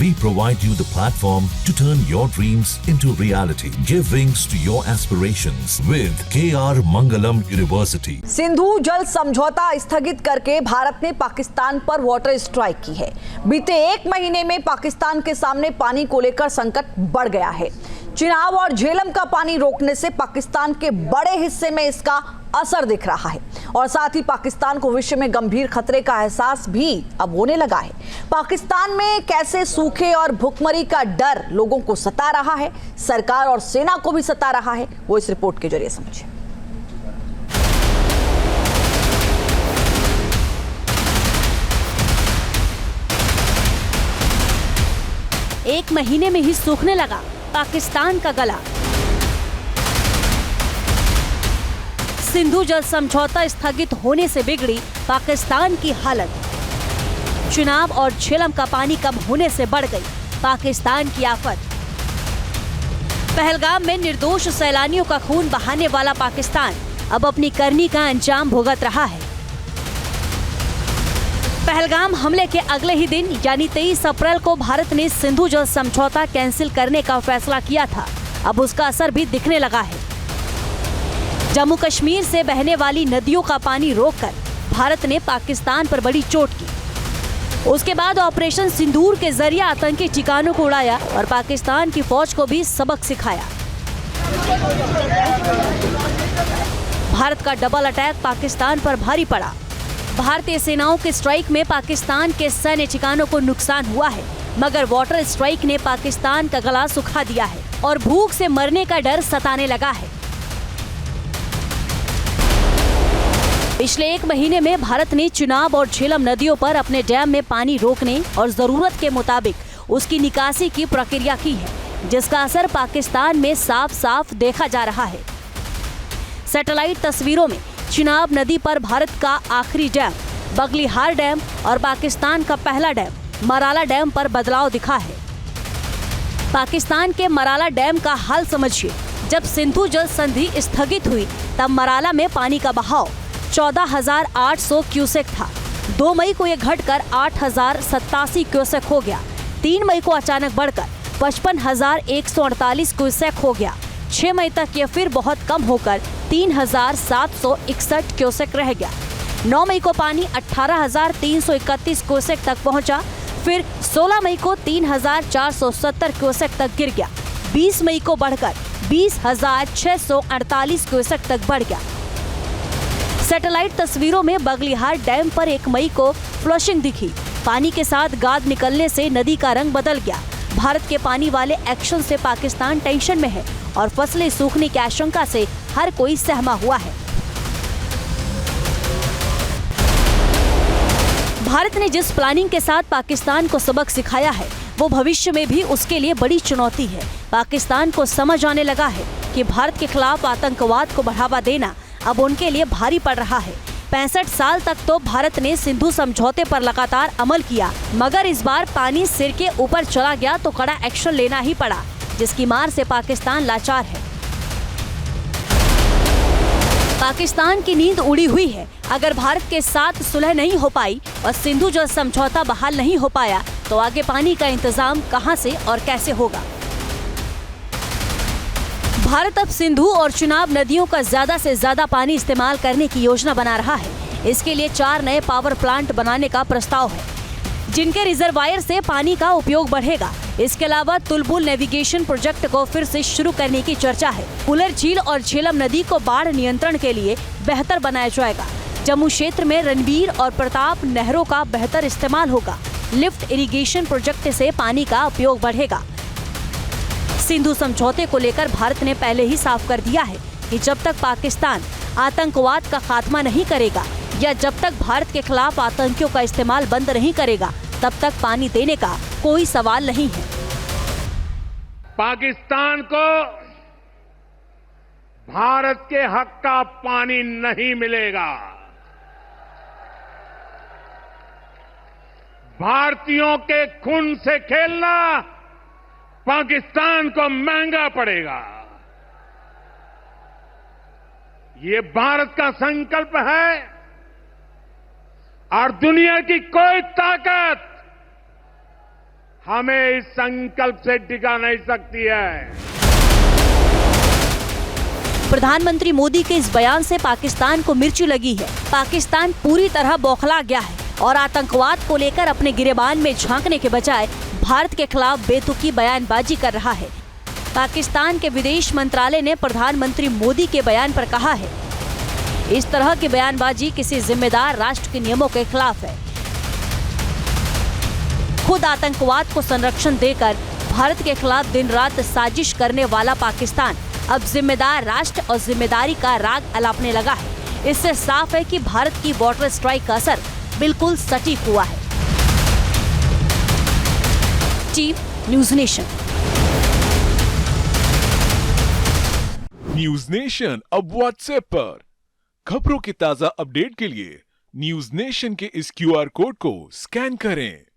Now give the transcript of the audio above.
We provide you the platform to turn your dreams into reality. Give wings to your aspirations with KR Mangalam University. Sindhu जल समझौता स्थगित करके भारत ने पाकिस्तान पर water strike की है। बीते एक महीने में पाकिस्तान के सामने पानी को लेकर संकट बढ़ गया है। चिनाब और झेलम का पानी रोकने से पाकिस्तान के बड़े हिस्से में इसका असर दिख रहा है और साथ ही पाकिस्तान को विश्व में गंभीर खतरे का एहसास भी अब होने लगा है। पाकिस्तान में कैसे सूखे और भुखमरी का डर लोगों को सता रहा है, सरकार और सेना को भी सता रहा है, वो इस रिपोर्ट के जरिए समझे। एक महीने में ही सूखने लगा पाकिस्तान का गला। सिंधु जल समझौता स्थगित होने से बिगड़ी पाकिस्तान की हालत। चिनाब और झेलम का पानी कम होने से बढ़ गई पाकिस्तान की आफत। पहलगाम में निर्दोष सैलानियों का खून बहाने वाला पाकिस्तान अब अपनी करनी का अंजाम भुगत रहा है। पहलगाम हमले के अगले ही दिन यानी 23 अप्रैल को भारत ने सिंधु जल समझौता कैंसिल करने का फैसला किया था। अब उसका असर भी दिखने लगा है। जम्मू कश्मीर से बहने वाली नदियों का पानी रोककर भारत ने पाकिस्तान पर बड़ी चोट की। उसके बाद ऑपरेशन सिंदूर के जरिए आतंकी ठिकानों को उड़ाया और पाकिस्तान की फौज को भी सबक सिखाया। भारत का डबल अटैक पाकिस्तान पर भारी पड़ा। भारतीय सेनाओं के स्ट्राइक में पाकिस्तान के सैन्य ठिकानों को नुकसान हुआ है, मगर वाटर स्ट्राइक ने पाकिस्तान का गला सुखा दिया है और भूख से मरने का डर सताने लगा है। पिछले एक महीने में भारत ने चिनाब और झेलम नदियों पर अपने डैम में पानी रोकने और जरूरत के मुताबिक उसकी निकासी की प्रक्रिया की है, जिसका असर पाकिस्तान में साफ साफ देखा जा रहा है। सैटेलाइट तस्वीरों में चिनाब नदी पर भारत का आखिरी डैम बगलिहार डैम और पाकिस्तान का पहला डैम मराला डैम पर बदलाव दिखा है। पाकिस्तान के मराला डैम का हाल समझिए। जब सिंधु जल संधि स्थगित हुई तब मराला में पानी का बहाव 14,800 क्यूसेक था। 2 मई को यह घटकर 8,087 क्यूसेक हो गया। 3 मई को अचानक बढ़कर 55,148 क्यूसेक हो गया। 6 मई तक यह फिर बहुत कम होकर 3,761 क्यूसेक रह गया। 9 मई को पानी 18,331 क्यूसेक तक पहुंचा। फिर 16 मई को 3,470 क्यूसेक तक गिर गया। 20 मई को बढ़कर 20,648 क्यूसेक तक बढ़ गया। सैटेलाइट तस्वीरों में बगलिहार डैम पर 1 मई को फ्लशिंग दिखी। पानी के साथ गाद निकलने से नदी का रंग बदल गया। भारत के पानी वाले एक्शन से पाकिस्तान टेंशन में है और फसलें सूखने की आशंका से हर कोई सहमा हुआ है। भारत ने जिस प्लानिंग के साथ पाकिस्तान को सबक सिखाया है, वो भविष्य में भी उसके लिए बड़ी चुनौती है। पाकिस्तान को समझ आने लगा है कि भारत के खिलाफ आतंकवाद को बढ़ावा देना अब उनके लिए भारी पड़ रहा है। 65 साल तक तो भारत ने सिंधु समझौते पर लगातार अमल किया, मगर इस बार पानी सिर के ऊपर चला गया तो कड़ा एक्शन लेना ही पड़ा, जिसकी मार से पाकिस्तान लाचार है। पाकिस्तान की नींद उड़ी हुई है। अगर भारत के साथ सुलह नहीं हो पाई और सिंधु जल समझौता बहाल नहीं हो पाया तो आगे पानी का इंतजाम कहां से और कैसे होगा। भारत अब सिंधु और चिनाब नदियों का ज्यादा से ज्यादा पानी इस्तेमाल करने की योजना बना रहा है। इसके लिए 4 नए पावर प्लांट बनाने का प्रस्ताव है, जिनके रिजर्वायर से पानी का उपयोग बढ़ेगा। इसके अलावा तुलबुल नेविगेशन प्रोजेक्ट को फिर से शुरू करने की चर्चा है। उलर झील और झेलम नदी को बाढ़ नियंत्रण के लिए बेहतर बनाया जाएगा। जम्मू क्षेत्र में रणवीर और प्रताप नहरों का बेहतर इस्तेमाल होगा। लिफ्ट इरिगेशन प्रोजेक्ट से पानी का उपयोग बढ़ेगा। सिंधु समझौते को लेकर भारत ने पहले ही साफ कर दिया है कि जब तक पाकिस्तान आतंकवाद का खात्मा नहीं करेगा या जब तक भारत के खिलाफ आतंकियों का इस्तेमाल बंद नहीं करेगा, तब तक पानी देने का कोई सवाल नहीं है। पाकिस्तान को भारत के हक का पानी नहीं मिलेगा। भारतीयों के खून से खेलना पाकिस्तान को महंगा पड़ेगा। ये भारत का संकल्प है और दुनिया की कोई ताकत हमें इस संकल्प से टिका नहीं सकती है। प्रधानमंत्री मोदी के इस बयान से पाकिस्तान को मिर्ची लगी है। पाकिस्तान पूरी तरह बौखला गया है और आतंकवाद को लेकर अपने गिरेबान में झांकने के बजाय भारत के खिलाफ बेतुकी बयानबाजी कर रहा है। पाकिस्तान के विदेश मंत्रालय ने प्रधानमंत्री मोदी के बयान पर कहा है, इस तरह की बयानबाजी किसी जिम्मेदार राष्ट्र के नियमों के खिलाफ है। खुद आतंकवाद को संरक्षण देकर भारत के खिलाफ दिन रात साजिश करने वाला पाकिस्तान अब जिम्मेदार राष्ट्र और जिम्मेदारी का राग अलापने लगा है। इससे साफ है कि भारत की वाटर स्ट्राइक का असर बिल्कुल सटीक हुआ है। Team news nation. News nation अब व्हाट्सएप पर खबरों के ताजा अपडेट के लिए न्यूज़ नेशन के इस QR कोड को स्कैन करें।